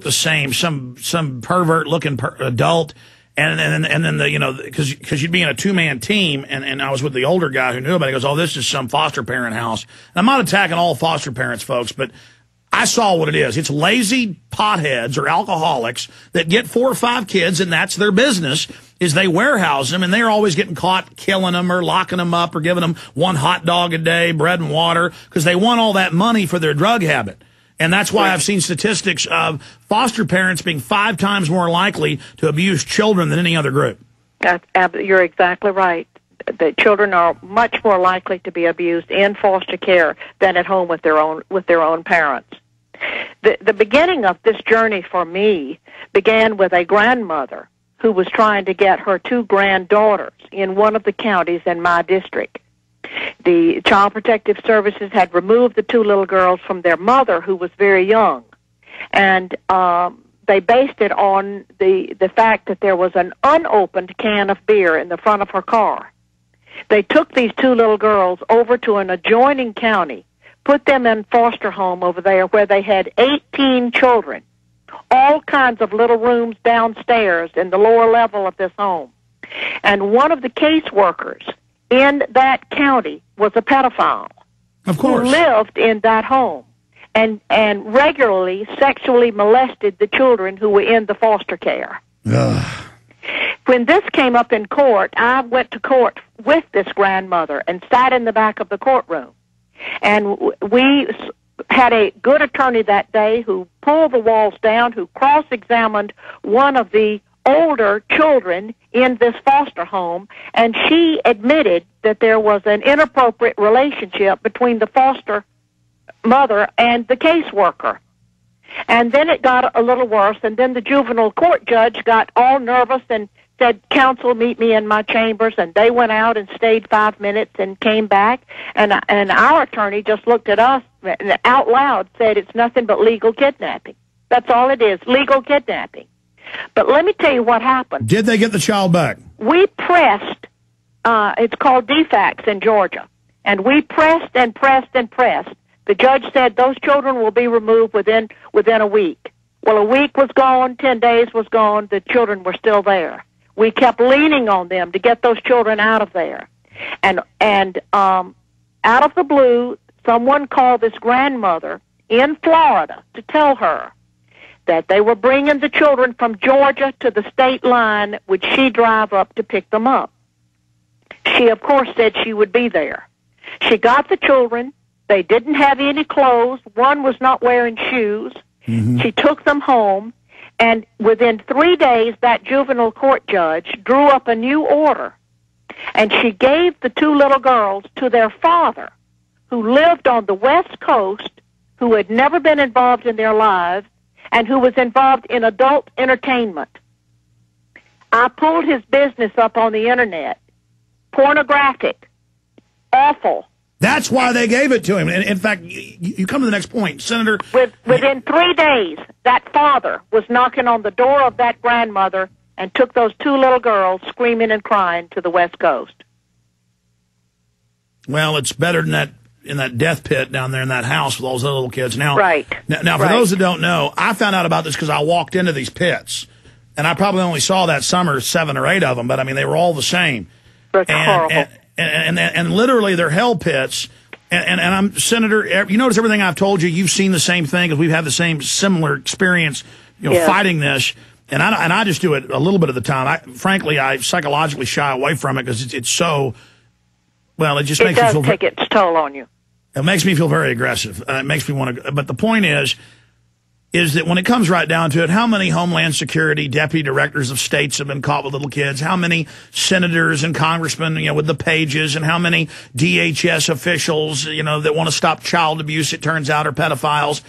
the same, some pervert looking adult. And then the, you know, because you'd be in a two-man team, and I was with the older guy who knew about it. He goes, oh, this is some foster parent house. And I'm not attacking all foster parents, folks, but I saw what it is. It's lazy potheads or alcoholics that get 4 or 5 kids, and that's their business, is they warehouse them, and they're always getting caught killing them or locking them up or giving them 1 hot dog a day, bread and water, because they want all that money for their drug habit. And that's why I've seen statistics of foster parents being 5 times more likely to abuse children than any other group. You're exactly right. The children are much more likely to be abused in foster care than at home with their own parents. The beginning of this journey for me began with a grandmother who was trying to get her 2 granddaughters in one of the counties in my district. The Child Protective Services had removed the 2 little girls from their mother, who was very young, and they based it on the fact that there was an unopened can of beer in the front of her car. They took these 2 little girls over to an adjoining county, put them in foster home over there where they had 18 children, all kinds of little rooms downstairs in the lower level of this home. And one of the caseworkers in that county was a pedophile. Of course. Who lived in that home and regularly sexually molested the children who were in the foster care. Ugh. When this came up in court, I went to court with this grandmother and sat in the back of the courtroom. And we had a good attorney that day who pulled the walls down, who cross-examined one of the older children in this foster home, and she admitted that there was an inappropriate relationship between the foster mother and the caseworker. And then it got a little worse, and then the juvenile court judge got all nervous and said, counsel, meet me in my chambers, and they went out and stayed 5 minutes and came back, and our attorney just looked at us and out loud said, it's nothing but legal kidnapping. That's all it is, legal kidnapping. But let me tell you what happened. Did they get the child back? We pressed, it's called DFACS in Georgia, and we pressed and pressed and pressed. The judge said those children will be removed within a week. Well, a week was gone, 10 days was gone, the children were still there. We kept leaning on them to get those children out of there. And out of the blue, someone called this grandmother in Florida to tell her that they were bringing the children from Georgia to the state line. Would she drive up to pick them up? She, of course, said she would be there. She got the children. They didn't have any clothes. One was not wearing shoes. Mm-hmm. She took them home, and within 3 days, that juvenile court judge drew up a new order, and she gave the 2 little girls to their father, who lived on the West Coast, who had never been involved in their lives, and who was involved in adult entertainment. I pulled his business up on the Internet. Pornographic. Awful. That's why they gave it to him. And in fact, you come to the next point, Senator. Within 3 days, that father was knocking on the door of that grandmother and took those 2 little girls screaming and crying to the West Coast. Well, it's better than that in that death pit down there in that house with all those little kids. Now, right. Now, for those that don't know, I found out about this because I walked into these pits, and I probably only saw that summer 7 or 8 of them, but I mean they were all the same. That's horrible. And literally they're hell pits. And I'm, Senator, you notice everything I've told you, you've seen the same thing because we've had the same similar experience, fighting this. And I just do it a little bit of the time. Frankly, I psychologically shy away from it because it's so, well, it just makes me feel. It does take its toll on you. It makes me feel very aggressive. It makes me want to, but the point is that when it comes right down to it, how many Homeland Security deputy directors of states have been caught with little kids? How many senators and congressmen, with the pages, and how many DHS officials, that want to stop child abuse, it turns out, are pedophiles?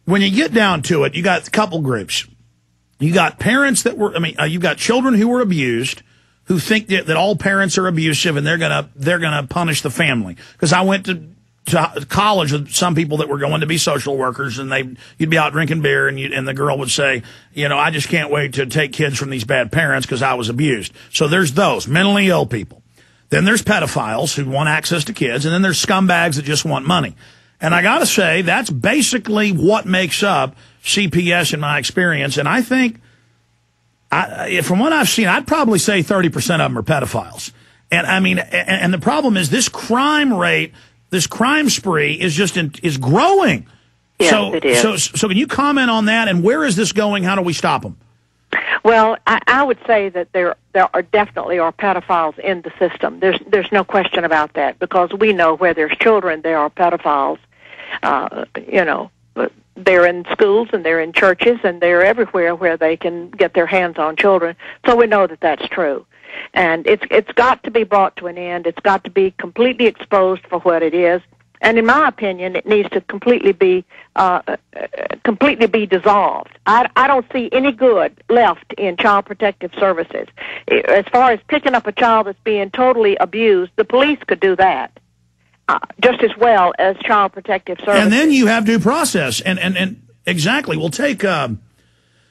When you get down to it, you got a couple groups. You got parents that were, you've got children who were abused, who think that all parents are abusive and they're gonna punish the family. Because I went to college with some people that were going to be social workers, and you'd be out drinking beer, and the girl would say, I just can't wait to take kids from these bad parents because I was abused. So there's those mentally ill people. Then there's pedophiles who want access to kids, and then there's scumbags that just want money. And I got to say, that's basically what makes up CPS in my experience, and I think, from what I've seen, I'd probably say 30% of them are pedophiles. And I mean, and the problem is this crime rate, this crime spree is growing. Yes, it is. So can you comment on that? And where is this going? How do we stop them? Well, I would say that there are definitely are pedophiles in the system. There's no question about that, because we know where there's children, there are pedophiles. They're in schools and they're in churches and they're everywhere where they can get their hands on children. So we know that that's true. And it's got to be brought to an end. It's got to be completely exposed for what it is. And in my opinion, it needs to completely be dissolved. I don't see any good left in Child Protective Services. As far as picking up a child that's being totally abused, the police could do that just as well as Child Protective Services. And then you have due process. And exactly. We'll take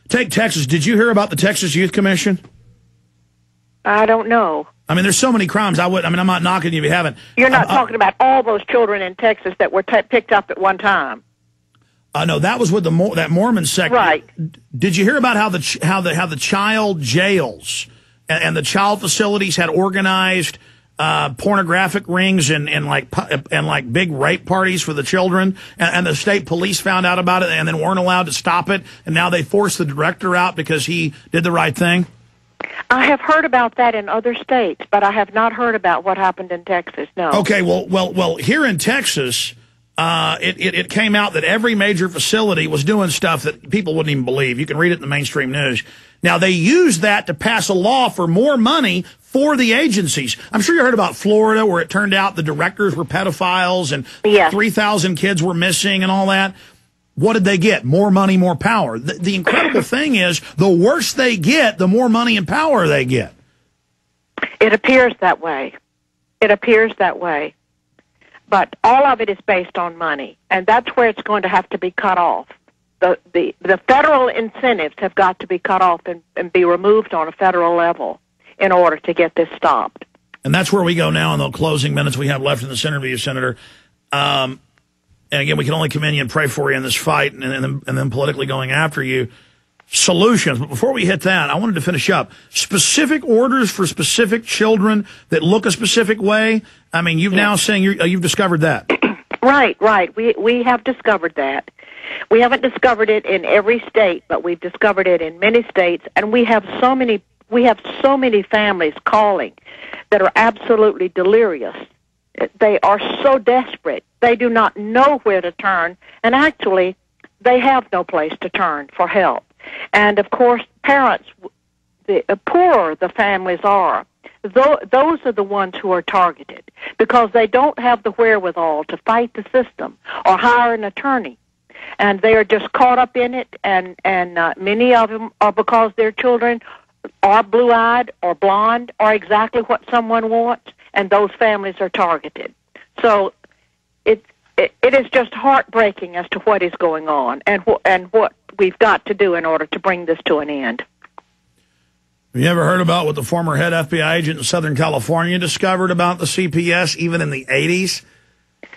Texas. Did you hear about the Texas Youth Commission? I don't know. I mean, there's so many crimes. I'm not knocking you if you haven't. You're not talking about all those children in Texas that were picked up at one time. No, that was with that Mormon sect. Right. Did you hear about how the child jails and the child facilities had organized pornographic rings and like big rape parties for the children, and the state police found out about it and then weren't allowed to stop it, and now they forced the director out because he did the right thing? I have heard about that in other states, but I have not heard about what happened in Texas, no. Okay, well, here in Texas, it came out that every major facility was doing stuff that people wouldn't even believe. You can read it in the mainstream news. Now, they used that to pass a law for more money for the agencies. I'm sure you heard about Florida, where it turned out the directors were pedophiles and 3,000 kids were missing and all that. What did they get? More money, more power. The incredible thing is, the worse they get, the more money and power they get. It appears that way. It appears that way. But all of it is based on money, and that's where it's going to have to be cut off. The federal incentives have got to be cut off and be removed on a federal level in order to get this stopped. And that's where we go now in the closing minutes we have left in this interview, Senator. And again, we can only commend you and pray for you in this fight and then politically going after you. Solutions. But before we hit that, I wanted to finish up. Specific orders for specific children that look a specific way. I mean, you've now saying you've discovered that. Right. We have discovered that. We haven't discovered it in every state, but we've discovered it in many states, and we have so many families calling that are absolutely delirious. They are so desperate. They do not know where to turn, and actually, they have no place to turn for help. And, of course, parents, the poorer the families are, those are the ones who are targeted because they don't have the wherewithal to fight the system or hire an attorney. And they are just caught up in it, and many of them are because their children are blue-eyed or blonde or exactly what someone wants, and those families are targeted. So it is just heartbreaking as to what is going on and what we've got to do in order to bring this to an end. Have you ever heard about what the former head FBI agent in Southern California discovered about the CPS, even in the 80s?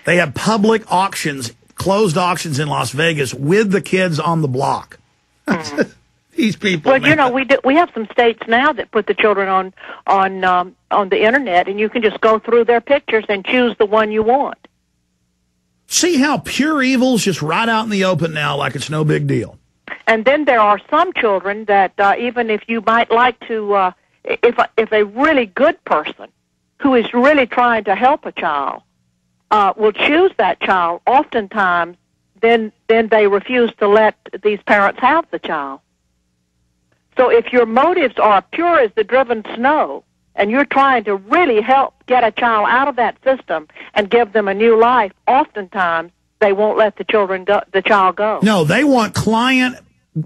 They have public auctions, closed auctions in Las Vegas with the kids on the block. These people. Well, man. We have some states now that put the children on the internet, and you can just go through their pictures and choose the one you want. See how pure evil's just right out in the open now, like it's no big deal. And then there are some children that even if you might like to, if a really good person who is really trying to help a child will choose that child, oftentimes then they refuse to let these parents have the child. So if your motives are pure as the driven snow, and you're trying to really help get a child out of that system and give them a new life, oftentimes they won't let the child go. No, they want client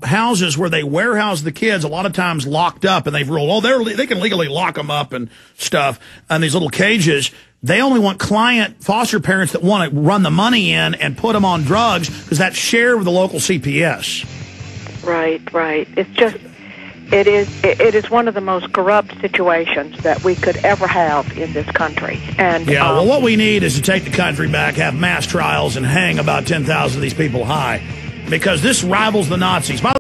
houses where they warehouse the kids, a lot of times locked up, and they've ruled, they can legally lock them up and stuff in these little cages. They only want client foster parents that want to run the money in and put them on drugs because that's shared with the local CPS. Right. It's just... It is one of the most corrupt situations that we could ever have in this country. And yeah, well, what we need is to take the country back, have mass trials, and hang about 10,000 of these people high. because this rivals the Nazis. By